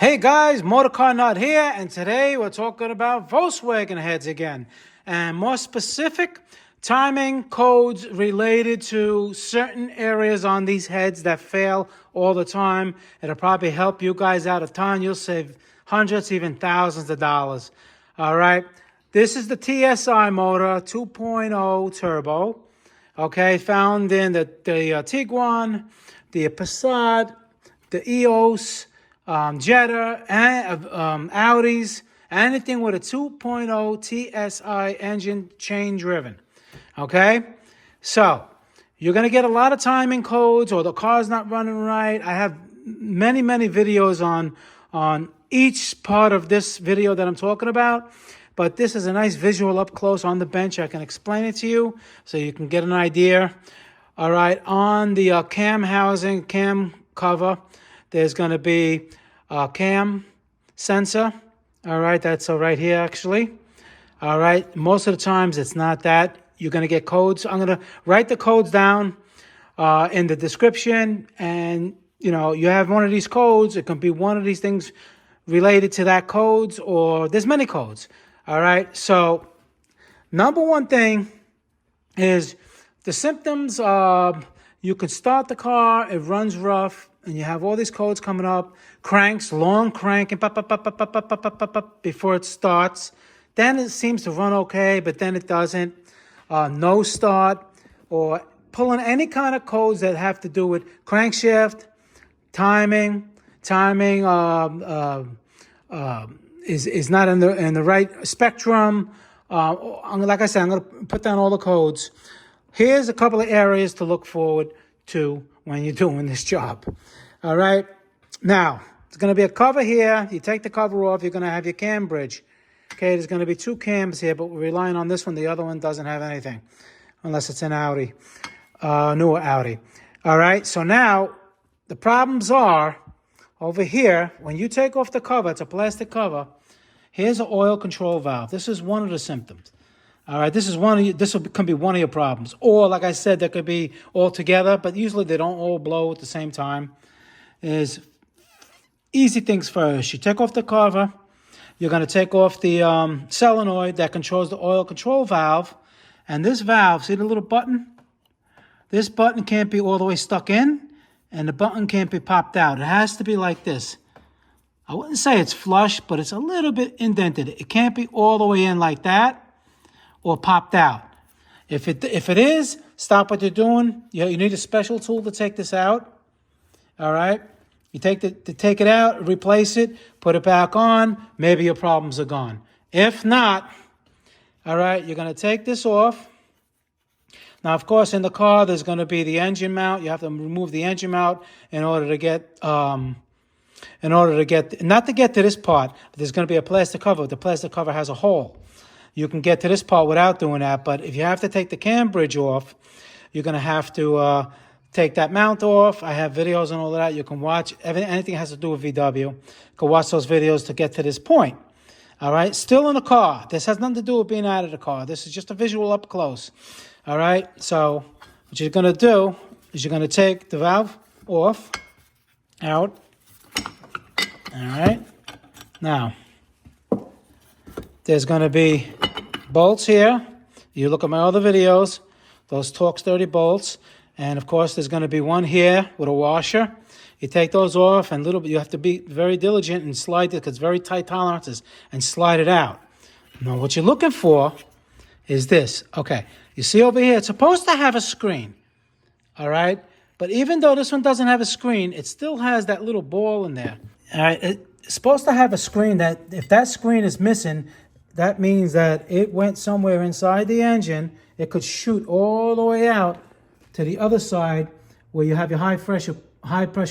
Hey guys, Motorcar Nut here, and today we're talking about Volkswagen heads again, and more specific, timing codes related to certain areas on these heads that fail all the time. It'll probably help you guys out a ton. You'll save hundreds, even thousands of dollars. All right, this is the TSI motor 2.0 turbo. Okay, found in the Tiguan, the Passat, the EOS, Jetta, and Audis, anything with a 2.0 TSI engine chain driven. Okay, so you're going to get a lot of timing codes, or the car's not running right. I have many videos on each part of this video that I'm talking about, but this is a nice visual up close on the bench. I can explain it to you so you can get an idea. All right, on the cam housing, cam cover, there's going to be a cam sensor. All right, that's right here actually. All right, most of the times it's not that. You're going to get codes. I'm going to write the codes down in the description, and you have one of these codes. It can be one of these things related to that codes, or there's many codes. All right, so number one thing is the symptoms. You could start the car, it runs rough, and you have all these codes coming up, cranks, long crank, and before it starts. Then it seems to run okay, but then it doesn't. No start, or pulling any kind of codes that have to do with crankshaft, timing is not in the right spectrum. Like I said, I'm going to put down all the codes. Here's a couple of areas to look forward to when you're doing this job. All right. Now, there's going to be a cover here. You take the cover off, you're going to have your cam bridge. Okay, there's going to be two cams here, but we're relying on this one. The other one doesn't have anything, unless it's an Audi, newer Audi. All right, so now the problems are over here. When you take off the cover, it's a plastic cover. Here's an oil control valve. This is one of the symptoms. All right, this can be one of your problems. Or, like I said, there could be all together, but usually they don't all blow at the same time. Is easy things first. You take off the cover. You're going to take off the solenoid that controls the oil control valve. And this valve, see the little button? This button can't be all the way stuck in, and the button can't be popped out. It has to be like this. I wouldn't say it's flush, but it's a little bit indented. It can't be all the way in like that or popped out. If it is, stop what you're doing. You need a special tool to take this out. All right? You take it out, replace it, put it back on, maybe your problems are gone. If not, all right, you're going to take this off. Now, of course, in the car, there's going to be the engine mount. You have to remove the engine mount in order to get, not to get to this part, but there's going to be a plastic cover. The plastic cover has a hole. You can get to this part without doing that, but if you have to take the cam bridge off, you're going to have to take that mount off. I have videos on all of that. You can watch anything that has to do with VW. You can watch those videos to get to this point. All right, still in the car. This has nothing to do with being out of the car. This is just a visual up close. All right, so what you're going to do is you're going to take the valve off, out. All right, now there's going to be bolts here. You look at my other videos, those Torx 30 bolts. And of course, there's going to be one here with a washer. You take those off, and you have to be very diligent and slide it, because it's very tight tolerances, and slide it out. Now, what you're looking for is this. Okay, you see over here, it's supposed to have a screen. All right, but even though this one doesn't have a screen, it still has that little ball in there. All right, it's supposed to have a screen that, if that screen is missing, that means that it went somewhere inside the engine. It could shoot all the way out to the other side where you have your high pressure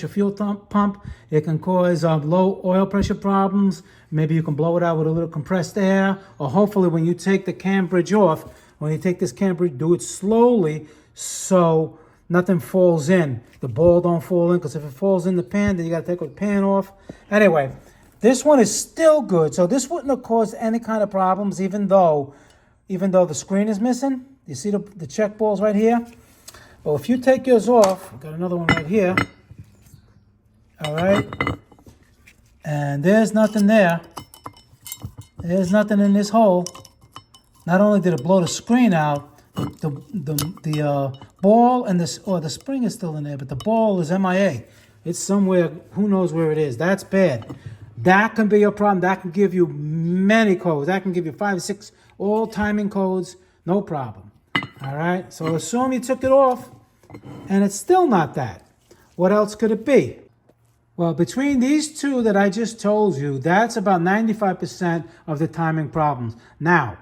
fuel pump. It can cause low oil pressure problems. Maybe you can blow it out with a little compressed air, or hopefully when you take the cam bridge off, when you take this cam bridge, do it slowly so nothing falls in. The ball don't fall in, because if it falls in the pan, then you got to take the pan off. Anyway, this one is still good. So this wouldn't have caused any kind of problems, even though the screen is missing. You see the check balls right here? Well, if you take yours off, I've got another one right here. All right. And there's nothing there. There's nothing in this hole. Not only did it blow the screen out, the ball and the spring is still in there, but the ball is MIA. It's somewhere, who knows where it is. That's bad. That can be your problem. That can give you many codes. That can give you 5 or 6 all timing codes, no problem. All right, so assume you took it off and it's still not that. What else could it be? Well, between these two that I just told you, that's about 95% of the timing problems. Now,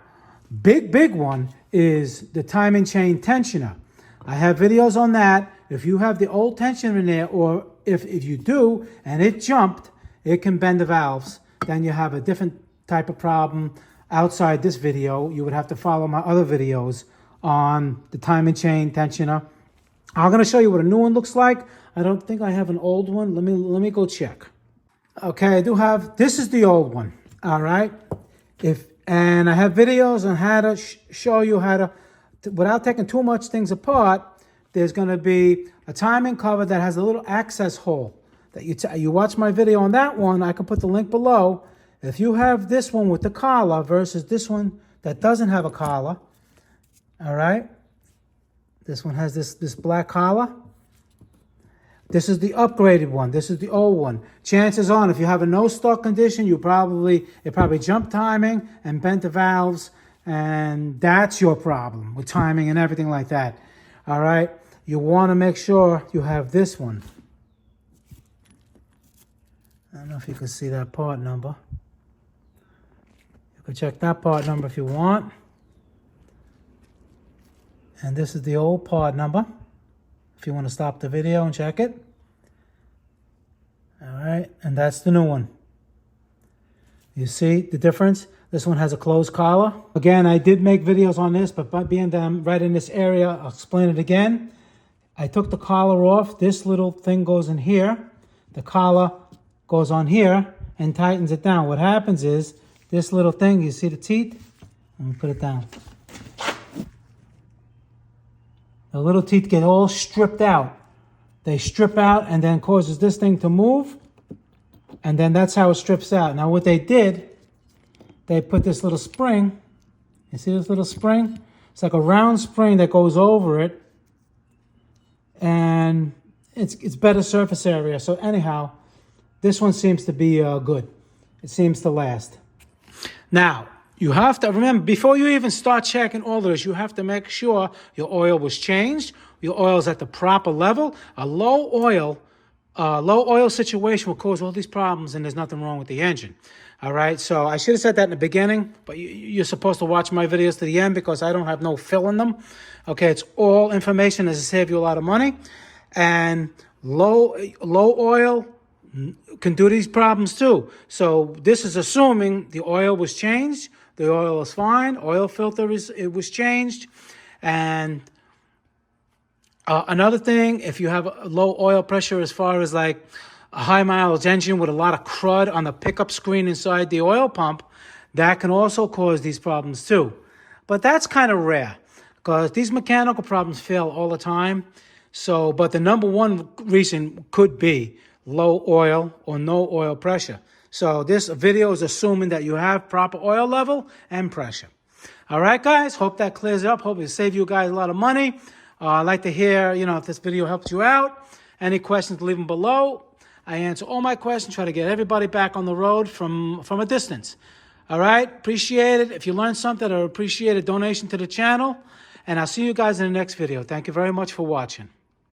big one is the timing chain tensioner. I have videos on that. If you have the old tensioner in there, or if you do and it jumped, it can bend the valves. Then you have a different type of problem. Outside this video, you would have to follow my other videos on the timing chain tensioner. I'm going to show you what a new one looks like. I don't think I have an old one. Let me go check. Okay, I do have, this is the old one. All right. And I have videos on how to show you how to, without taking too much things apart, there's going to be a timing cover that has a little access hole. That you watch my video on that one, I can put the link below. If you have this one with the collar versus this one that doesn't have a collar, all right? This one has this black collar. This is the upgraded one. This is the old one. Chances are, if you have a no-start condition, it probably jumped timing and bent the valves, and that's your problem with timing and everything like that. All right? You want to make sure you have this one. I don't know if you can see that part number. You can check that part number if you want. And this is the old part number, if you want to stop the video and check it. All right, and that's the new one. You see the difference? This one has a closed collar. Again, I did make videos on this, but by being that I'm right in this area, I'll explain it again. I took the collar off. This little thing goes in here. The collar goes on here and tightens it down. What happens is this little thing, you see the teeth? Let me put it down. The little teeth get all stripped out. They strip out and then causes this thing to move. And then that's how it strips out. Now what they did, they put this little spring. You see this little spring? It's like a round spring that goes over it. And it's better surface area. So anyhow, this one seems to be good. It seems to last. Now, you have to remember, before you even start checking all this, you have to make sure your oil was changed, your oil is at the proper level. A low oil situation will cause all these problems, and there's nothing wrong with the engine. All right, so I should have said that in the beginning, but you're supposed to watch my videos to the end because I don't have no fill in them. Okay, it's all information that will save you a lot of money. And low oil can do these problems too. So this is assuming the oil was changed. The oil is fine. Oil filter was changed. And another thing, if you have a low oil pressure as far as like a high mileage engine with a lot of crud on the pickup screen inside the oil pump, that can also cause these problems too. But that's kind of rare because these mechanical problems fail all the time. So, but the number one reason could be low oil or no oil pressure. So this video is assuming that you have proper oil level and pressure. All right, guys, hope that clears up. Hope it saved you guys a lot of money. I'd like to hear, if this video helped you out. Any questions, leave them below. I answer all my questions, try to get everybody back on the road from a distance. All right, appreciate it. If you learned something, I appreciate a donation to the channel. And I'll see you guys in the next video. Thank you very much for watching.